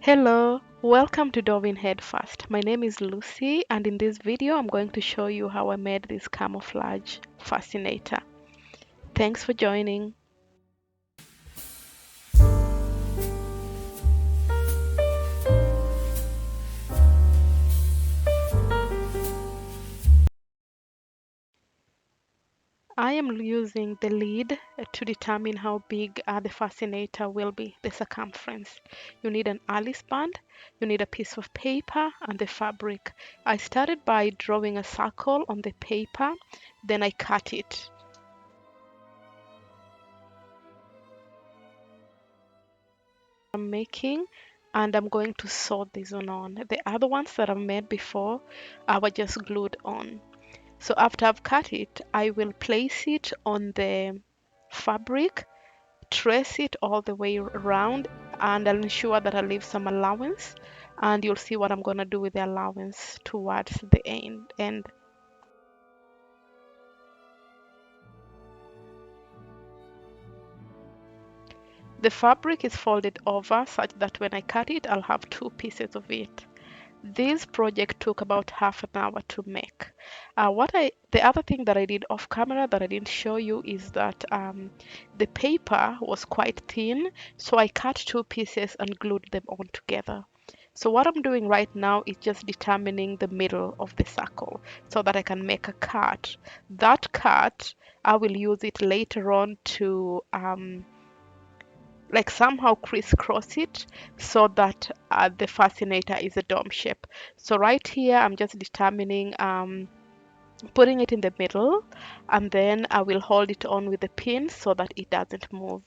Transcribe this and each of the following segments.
Hello, welcome to Dovin Head First. My name is Lucy, and in this video I'm going to show you how I made this camouflage fascinator. Thanks for joining. I am using the lead to determine how big the fascinator will be, the circumference. You need an Alice band, you need a piece of paper and the fabric. I started by drawing a circle on the paper, then I cut it. I'm making, and I'm going to sew this one on. The other ones that I've made before were just glued on. So after I've cut it, I will place it on the fabric, trace it all the way around, and I'll ensure that I leave some allowance, and you'll see what I'm going to do with the allowance towards the end. The fabric is folded over such that when I cut it, I'll have two pieces of it. This project took about half an hour to make. The other thing that I did off camera that I didn't show you is that the paper was quite thin, so I cut two pieces and glued them on together. So what I'm doing right now is just determining the middle of the circle so that I can make a cut. That cut, I will use it later on to like somehow crisscross it so that the fascinator is a dome shape. So right here I'm just determining putting it in the middle, and then I will hold it on with the pin so that it doesn't move.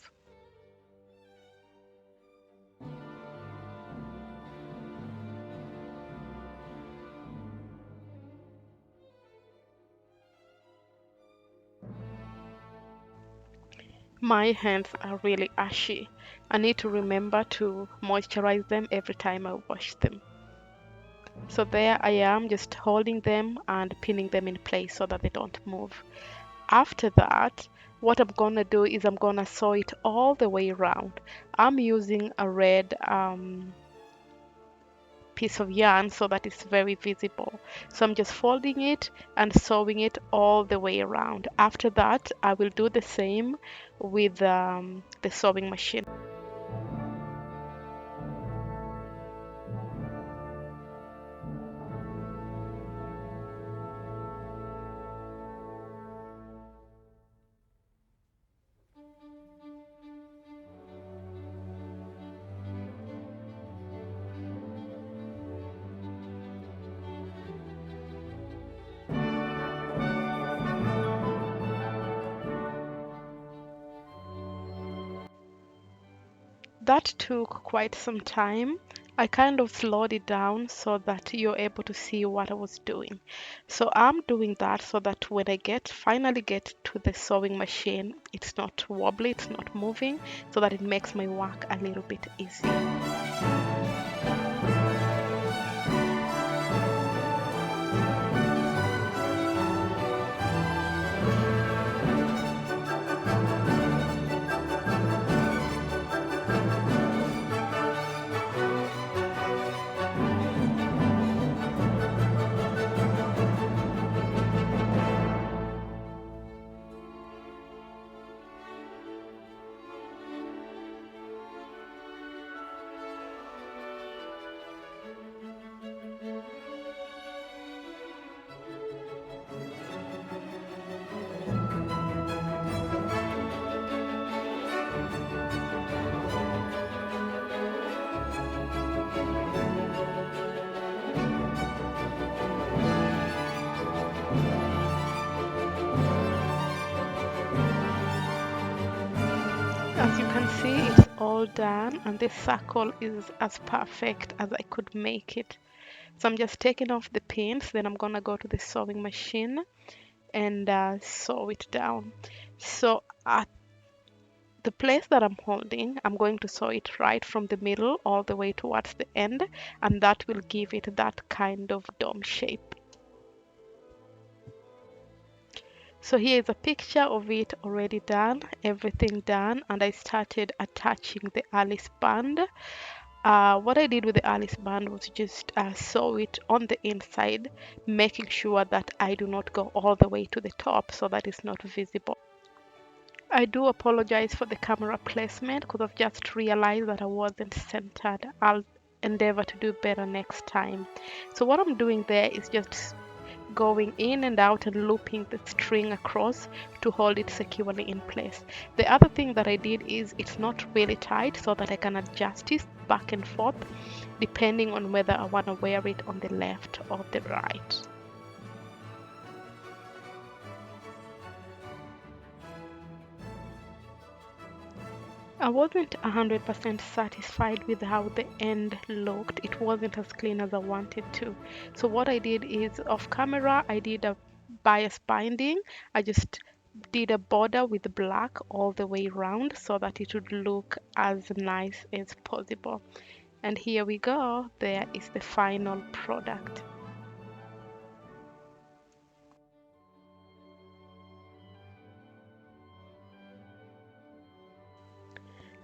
My hands are really ashy. I need to remember to moisturize them every time I wash them. So there I am, just holding them and pinning them in place so that they don't move. After that, what I'm gonna do is I'm gonna sew it all the way around. I'm using a red piece of yarn so that it's very visible. So I'm just folding it and sewing it all the way around. After that, I will do the same with the sewing machine. That took quite some time. I kind of slowed it down so that you're able to see what I was doing. So I'm doing that so that when I finally get to the sewing machine, it's not wobbly, it's not moving, so that it makes my work a little bit easier. As you can see, it's all done, and this circle is as perfect as I could make it. So I'm just taking off the pins, then I'm gonna go to the sewing machine and sew it down. So at the place that I'm holding, I'm going to sew it right from the middle all the way towards the end, and that will give it that kind of dome shape. So here is a picture of it already done, everything done, and I started attaching the Alice band. What I did with the Alice band was just sew it on the inside, making sure that I do not go all the way to the top so that it's not visible. I do apologize for the camera placement because I've just realized that I wasn't centered. I'll endeavor to do better next time. So what I'm doing there is just going in and out and looping the string across to hold it securely in place. The other thing that I did is it's not really tight so that I can adjust it back and forth depending on whether I want to wear it on the left or the right. I wasn't 100% satisfied with how the end looked. It wasn't as clean as I wanted to. So what I did is off camera, I did a bias binding. I just did a border with black all the way around so that it would look as nice as possible. And here we go. There is the final product.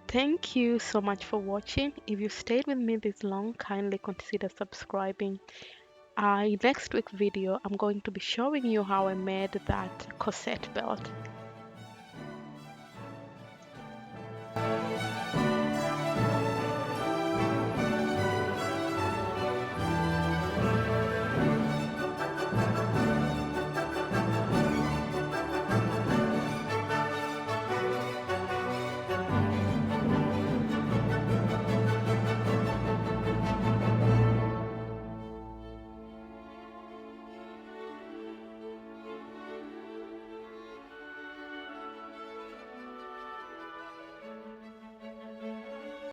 Thank you so much for watching. If you stayed with me this long, kindly consider subscribing. In next week's video, I'm going to be showing you how I made that corset belt.